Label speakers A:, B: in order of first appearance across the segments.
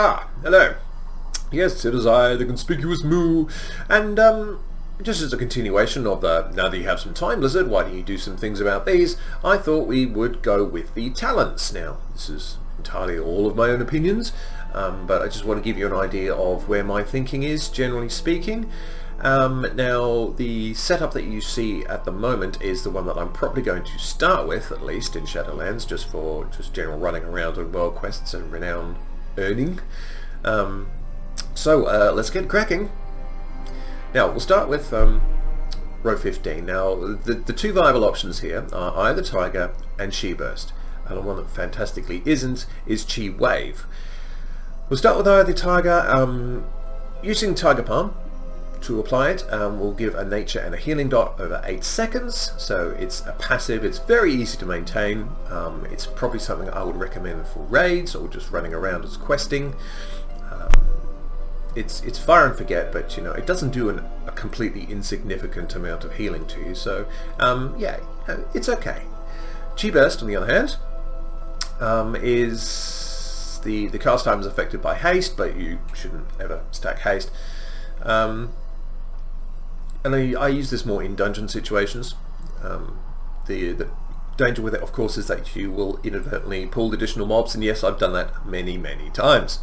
A: Hello. Yes, it is I, the conspicuous Moo, and just as a continuation of the now that you have some time, Lizard, why don't you do some things about these? I thought we would go with the talents. Now, this is entirely all of my own opinions, but I just want to give you an idea of where my thinking is, generally speaking. Now, the setup that you see at the moment is the one that I'm probably going to start with, at least in Shadowlands, just for general running around on world quests and renown earning. So let's get cracking. Now, we'll start with row 15. Now, the two viable options here are either Tiger and Chi Burst, and the one that fantastically isn't is Chi Wave. We'll start with either Tiger. Using Tiger Palm to apply it will give a nature and a healing dot over 8 seconds, so it's a passive, it's very easy to maintain. It's probably something I would recommend for raids or just running around as questing. It's fire and forget, but you know, it doesn't do a completely insignificant amount of healing to you, so yeah, it's okay. Chi Burst, on the other hand, is the cast time is affected by haste, but you shouldn't ever stack haste. And I use this more in dungeon situations. The danger with it, of course, is that you will inadvertently pull additional mobs, and yes, I've done that many times.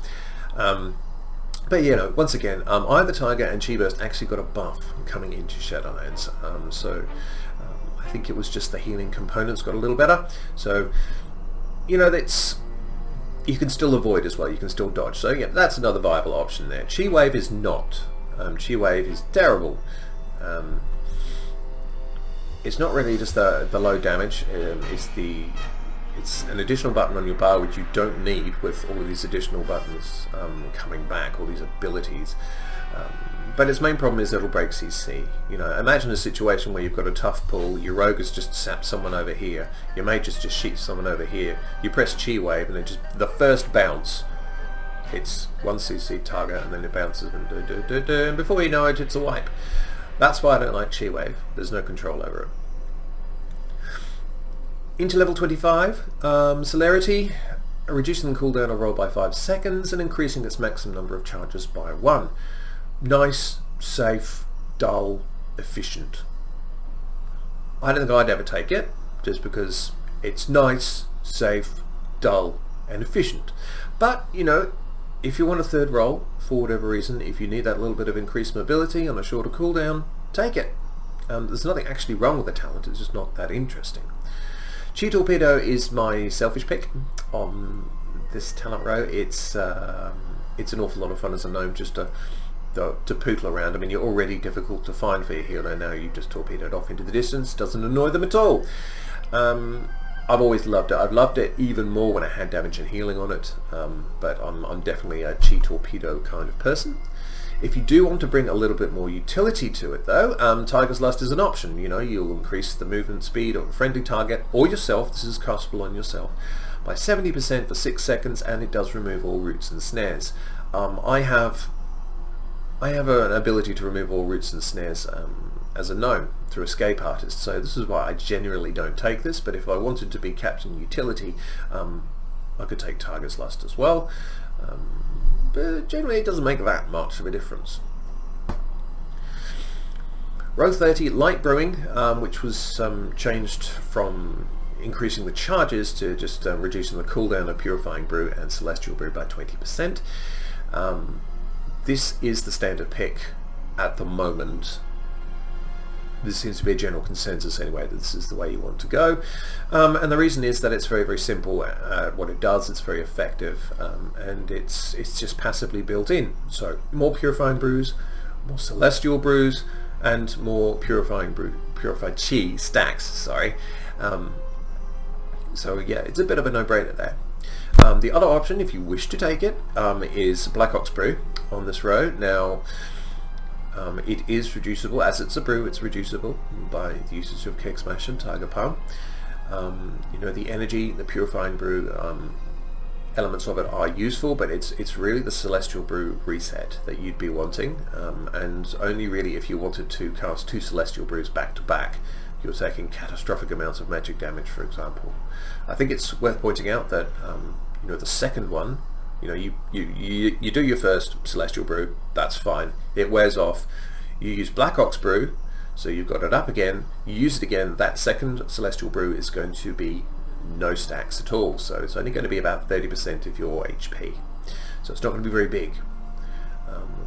A: But you know, once again, either Tiger and Chi Burst actually got a buff coming into Shadowlands, so I think it was just the healing components got a little better. So you know, you can still avoid as well, you can still dodge. So yeah, that's another viable option there. Chi Wave is not. Chi Wave is terrible. It's not really just the low damage, it's an additional button on your bar which you don't need with all of these additional buttons coming back, all these abilities. But its main problem is it'll break CC. You know, imagine a situation where you've got a tough pull, your rogue has just sapped someone over here, your mage has just sheathed someone over here, you press Chi Wave and then just the first bounce, it's 1 CC target and then it bounces and before you know it, it's a wipe. That's why I don't like Chi Wave, there's no control over it. Into level 25, Celerity, reducing the cooldown of roll by 5 seconds and increasing its maximum number of charges by 1. Nice, safe, dull, efficient. I don't think I'd ever take it, just because it's nice, safe, dull, and efficient. But, you know, if you want a third roll, for whatever reason, if you need that little bit of increased mobility on a shorter cooldown, take it. There's nothing actually wrong with the talent, it's just not that interesting. Chi Torpedo is my selfish pick on this talent row. It's an awful lot of fun as a gnome just to pootle around. I mean, you're already difficult to find for your healer, now you've just torpedoed off into the distance, doesn't annoy them at all. I've always loved it. I've loved it even more when I had damage and healing on it, but I'm definitely a Chi Torpedo kind of person. If you do want to bring a little bit more utility to it though, Tiger's Lust is an option. You know, you'll increase the movement speed of a friendly target or yourself, this is castable on yourself, by 70% for 6 seconds, and it does remove all roots and snares. I have an ability to remove all roots and snares as a gnome through Escape Artist, so this is why I generally don't take this, but if I wanted to be Captain Utility, I could take Tiger's Lust as well. But generally it doesn't make that much of a difference. Row 30, Light Brewing, which was changed from increasing the charges to just reducing the cooldown of Purifying Brew and Celestial Brew by 20%. This is the standard pick at the moment. This seems to be a general consensus anyway, that this is the way you want to go. And the reason is that it's very simple at what it does, it's very effective, and it's just passively built in. So more Purifying Brews, more Celestial Brews, and more Purified Chi stacks, sorry. So yeah, it's a bit of a no-brainer there. The other option, if you wish to take it, is Black Ox Brew on this row. Now, it is reducible, as it's a brew, it's reducible by the usage of Keg Smash and Tiger Palm. You know, the energy, the Purifying Brew elements of it are useful, but it's really the Celestial Brew reset that you'd be wanting, and only really if you wanted to cast 2 Celestial Brews back to back, you're taking catastrophic amounts of magic damage, for example. I think it's worth pointing out that you know, the second one You know, you do your first Celestial Brew, that's fine. It wears off. You use Black Ox Brew, so you've got it up again. You use it again. That second Celestial Brew is going to be no stacks at all. So it's only going to be about 30% of your HP. So it's not going to be very big,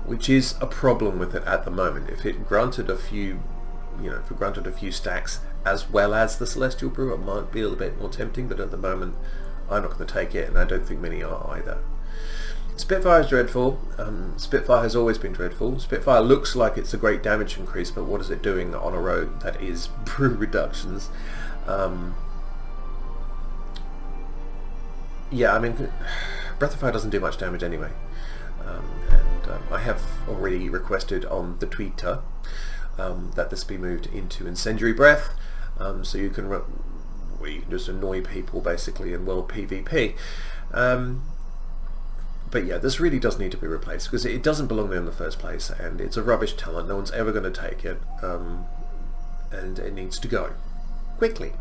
A: which is a problem with it at the moment. If it granted a few, if it granted a few stacks as well as the Celestial Brew, it might be a little bit more tempting. But at the moment, I'm not going to take it, and I don't think many are either. Spitfire is dreadful. Spitfire has always been dreadful. Spitfire looks like it's a great damage increase, but what is it doing on a road that is brew reductions? Yeah, I mean, Breath of Fire doesn't do much damage anyway. I have already requested on the Twitter that this be moved into Incendiary Breath, so you can just annoy people basically in world PvP. But yeah, this really does need to be replaced because it doesn't belong there in the first place, and it's a rubbish talent. No one's ever going to take it, and it needs to go quickly.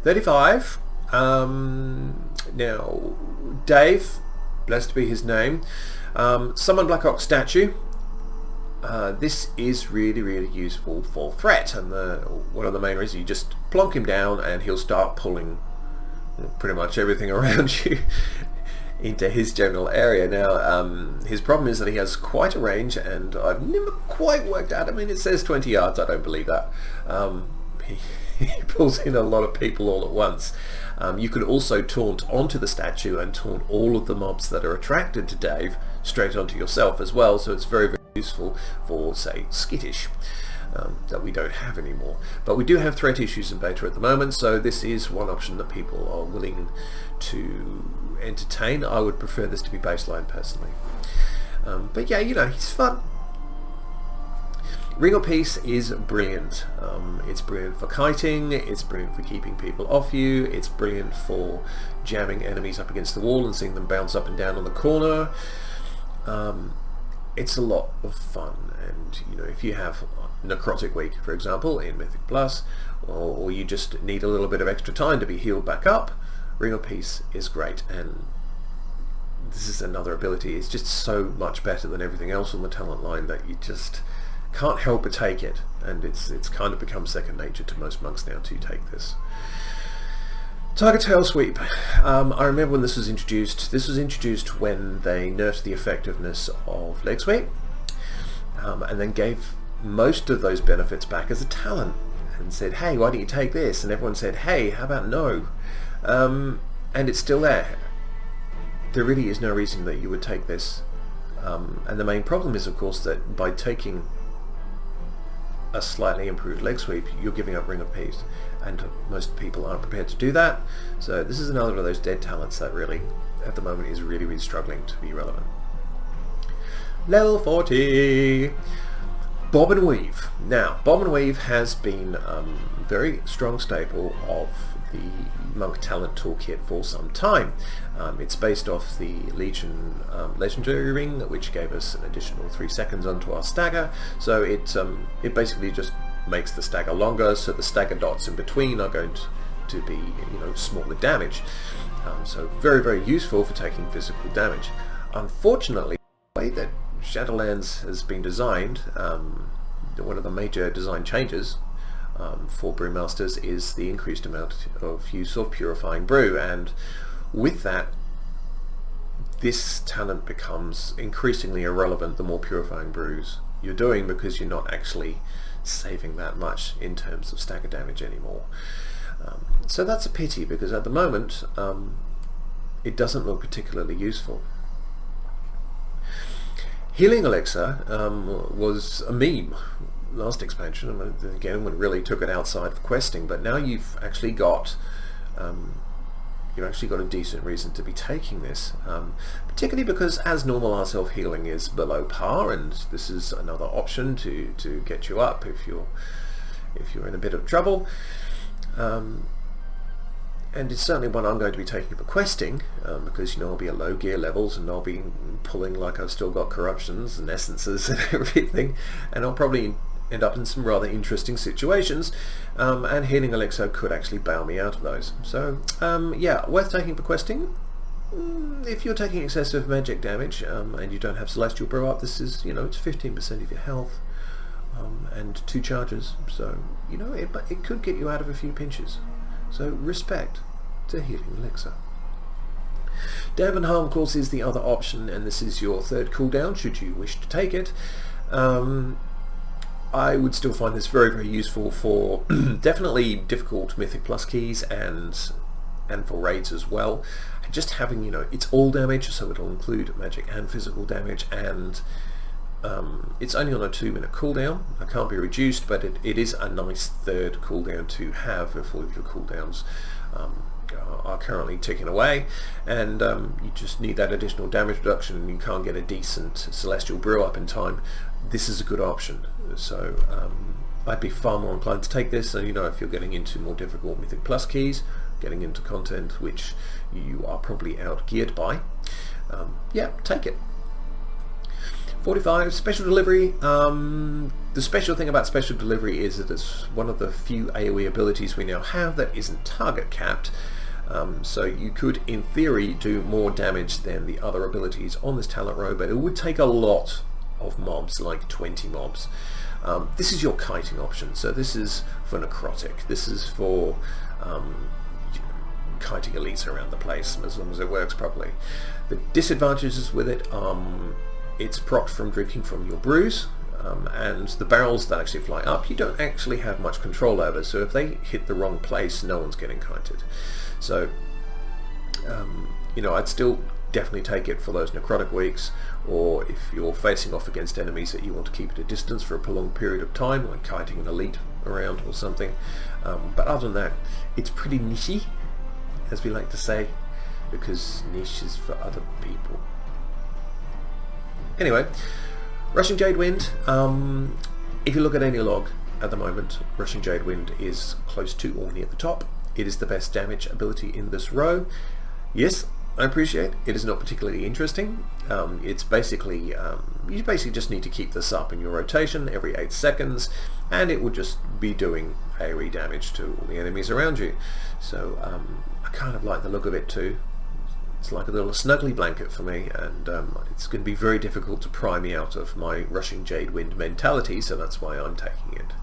A: 35. Now, Dave, blessed be his name, summon Black Ox statue. This is really, really useful for threat, and one of the main reasons, you just plonk him down and he'll start pulling pretty much everything around you into his general area. Now, his problem is that he has quite a range, and I've never quite worked out. I mean, it says 20 yards. I don't believe that. He pulls in a lot of people all at once. You can also taunt onto the statue and taunt all of the mobs that are attracted to Dave straight onto yourself as well, so it's very, very useful for, say, Skittish, that we don't have anymore. But we do have threat issues in beta at the moment, so this is one option that people are willing to entertain. I would prefer this to be baseline personally. But yeah, he's fun. Ring of Peace is brilliant. It's brilliant for kiting, it's brilliant for keeping people off you, it's brilliant for jamming enemies up against the wall and seeing them bounce up and down on the corner. It's a lot of fun, and if you have Necrotic Week, for example, in Mythic Plus, or you just need a little bit of extra time to be healed back up, Ring of Peace is great. And this is another ability. It's just so much better than everything else on the talent line that you just can't help but take it, and it's kind of become second nature to most monks now to take this. Target Tail Sweep. I remember when this was introduced. This was introduced when they nerfed the effectiveness of Leg Sweep, and then gave most of those benefits back as a talent, and said, hey, why don't you take this? And everyone said, hey, how about no? And it's still there. There really is no reason that you would take this. And the main problem is, of course, that by taking a slightly improved Leg Sweep, you're giving up Ring of Peace, and most people aren't prepared to do that. So this is another of those dead talents that really, at the moment, is really, really struggling to be relevant. Level 40! Bob and Weave. Now, Bob and Weave has been a very strong staple of the Monk Talent Toolkit for some time. It's based off the Legion Legendary Ring, which gave us an additional 3 seconds onto our stagger. So it basically just makes the stagger longer, so the stagger dots in between are going to be smaller damage. So very, very useful for taking physical damage. Unfortunately, the way that Shadowlands has been designed, one of the major design changes for Brewmasters is the increased amount of use of Purifying Brew, and with that, this talent becomes increasingly irrelevant the more Purifying Brews you're doing, because you're not actually saving that much in terms of stagger damage anymore. So that's a pity, because at the moment it doesn't look particularly useful. Healing Elixir was a meme last expansion, and again when really took it outside for questing, but now you've actually got a decent reason to be taking this, particularly because as normal our self-healing is below par, and this is another option to get you up if you're in a bit of trouble, and it's certainly one I'm going to be taking for questing, because I'll be at low gear levels and I'll be pulling like I've still got corruptions and essences and everything, and I'll probably end up in some rather interesting situations, and Healing Elixir could actually bail me out of those. So yeah, worth taking for questing. If you're taking excessive magic damage and you don't have Celestial Brew up, this is, it's 15% of your health and 2 charges, so it could get you out of a few pinches. So respect to Healing Elixir. Dab and Harm, of course, is the other option, and this is your 3rd cooldown should you wish to take it. I would still find this very, very useful for definitely difficult Mythic Plus keys and for raids as well. Just having, it's all damage, so it'll include magic and physical damage, and it's only on a 2-minute cooldown. It can't be reduced, but it is a nice 3rd cooldown to have if all of your cooldowns are currently ticking away, and you just need that additional damage reduction and you can't get a decent Celestial Brew up in time. This is a good option, so I'd be far more inclined to take this. And if you're getting into more difficult Mythic Plus keys, getting into content which you are probably out geared by, yeah, take it. 45, Special Delivery. The special thing about Special Delivery is that it's one of the few AoE abilities we now have that isn't target capped. So you could, in theory, do more damage than the other abilities on this talent row, but it would take a lot of mobs, like 20 mobs. This is your kiting option, so this is for necrotic. This is for kiting elites around the place, as long as it works properly. The disadvantages with it, it's propped from drinking from your brews, and the barrels that actually fly up you don't actually have much control over, so if they hit the wrong place, no one's getting kited. So I'd still definitely take it for those necrotic weeks, or if you're facing off against enemies that you want to keep at a distance for a prolonged period of time, like kiting an elite around or something. But other than that, it's pretty nichey, as we like to say, because niche is for other people. Anyway, Rushing Jade Wind. If you look at any log at the moment, Rushing Jade Wind is close to or near the top. It is the best damage ability in this row. Yes, I appreciate it is not particularly interesting. It's basically, you basically just need to keep this up in your rotation every 8 seconds, and it will just be doing AoE damage to all the enemies around you. So I kind of like the look of it too. It's like a little snuggly blanket for me, and it's going to be very difficult to pry me out of my Rushing Jade Wind mentality, so that's why I'm taking it.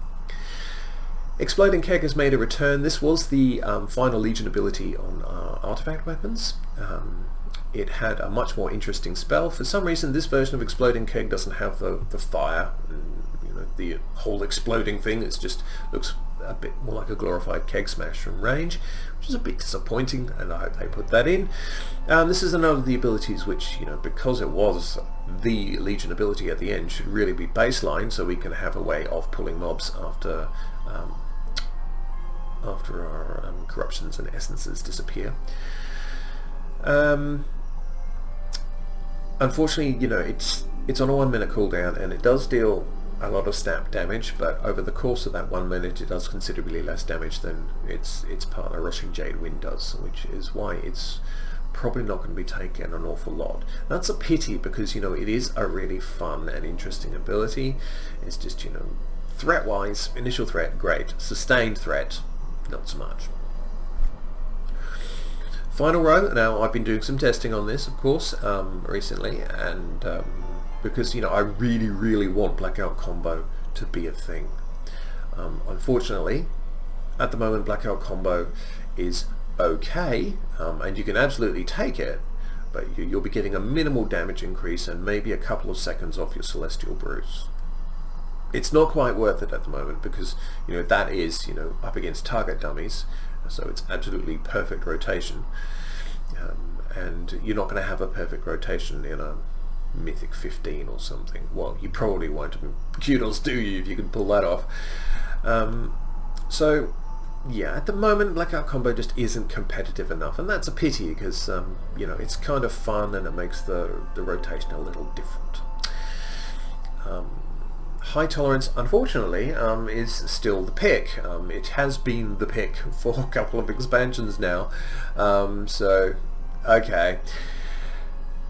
A: Exploding Keg has made a return. This was the final Legion ability on artifact weapons. It had a much more interesting spell. For some reason, this version of Exploding Keg doesn't have the fire, and, the whole exploding thing. It just looks a bit more like a glorified keg smash from range, which is a bit disappointing, and I hope they put that in. This is another of the abilities which, because it was the Legion ability at the end, should really be baseline, so we can have a way of pulling mobs after our corruptions and essences disappear. Unfortunately, it's on a 1 minute cooldown, and it does deal a lot of stat damage, but over the course of that 1 minute it does considerably less damage than its partner Rushing Jade Wind does, which is why it's probably not going to be taken an awful lot. That's a pity, because it is a really fun and interesting ability. It's just, threat wise, initial threat great, sustained threat not so much. Final row. Now, I've been doing some testing on this, of course, recently, and because I really, really want Blackout Combo to be a thing. Unfortunately, at the moment, Blackout Combo is okay, and you can absolutely take it, but you'll be getting a minimal damage increase and maybe a couple of seconds off your Celestial Brews. It's not quite worth it at the moment, because that is up against target dummies, so it's absolutely perfect rotation, and you're not going to have a perfect rotation in a Mythic 15 or something. Well, you probably won't. Kudos do you if you can pull that off. So yeah, at the moment Blackout Combo just isn't competitive enough, and that's a pity, because it's kind of fun and it makes the rotation a little different. High Tolerance, unfortunately, is still the pick. It has been the pick for a couple of expansions now, so okay.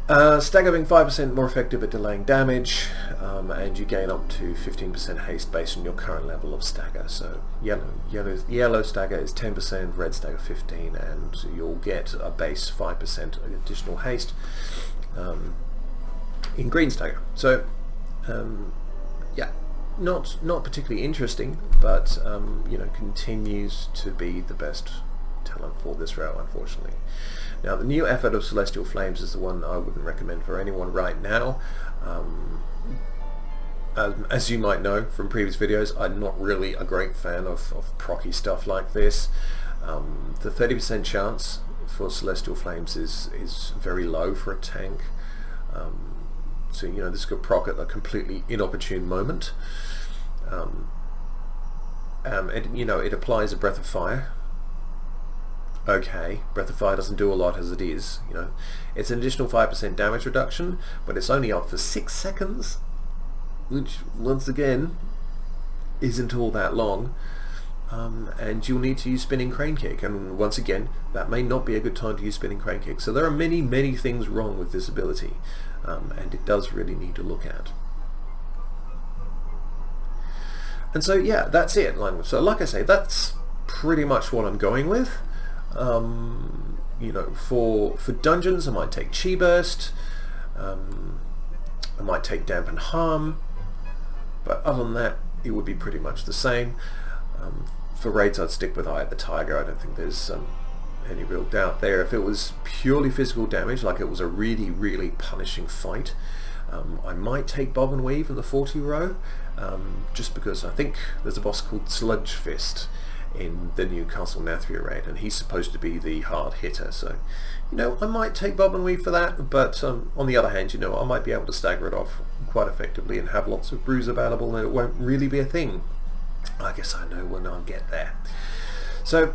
A: Stagger being 5% more effective at delaying damage, and you gain up to 15% haste based on your current level of stagger. So yellow stagger is 10%, red stagger 15%, and you'll get a base 5% additional haste in green stagger. So yeah, not particularly interesting, but continues to be the best talent for this row, unfortunately. Now, the new effort of Celestial Flames is the one I wouldn't recommend for anyone right now. As you might know from previous videos, I'm not really a great fan of procky stuff like this. The 30% chance for Celestial Flames is very low for a tank. So this could proc at a completely inopportune moment. It applies a Breath of Fire. Okay, Breath of Fire doesn't do a lot as it is. It's an additional 5% damage reduction, but it's only up for 6 seconds, which once again isn't all that long. And you'll need to use Spinning Crane Kick, and once again that may not be a good time to use Spinning Crane Kick. So there are many things wrong with this ability, and it does really need to look at. And so yeah, that's it. So like I say, that's pretty much what I'm going with. For dungeons I might take Chi Burst, I might take Dampen Harm, but other than that it would be pretty much the same. For raids I'd stick with Eye of the Tiger. I don't think there's any real doubt there. If it was purely physical damage, like it was a really punishing fight, I might take Bob and Weave in the 40 row, just because I think there's a boss called Sludge Fist in the new Castle Nathria raid, and he's supposed to be the hard hitter, so I might take Bob and Weave for that. But on the other hand, I might be able to stagger it off quite effectively and have lots of brews available, and it won't really be a thing. I guess I know when I'll get there. So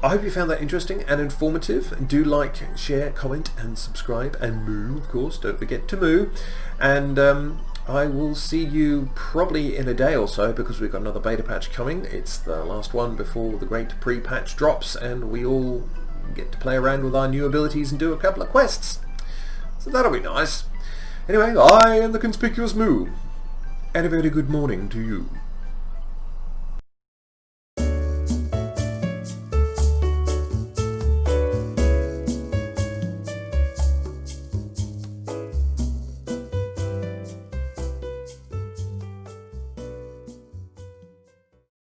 A: I hope you found that interesting and informative. Do like, share, comment and subscribe, and moo, of course, don't forget to moo. And I will see you probably in a day or so, because we've got another beta patch coming. It's the last one before the great pre-patch drops, and we all get to play around with our new abilities and do a couple of quests. So that'll be nice. Anyway, I am the Conspicuous Moo, and a very good morning to you.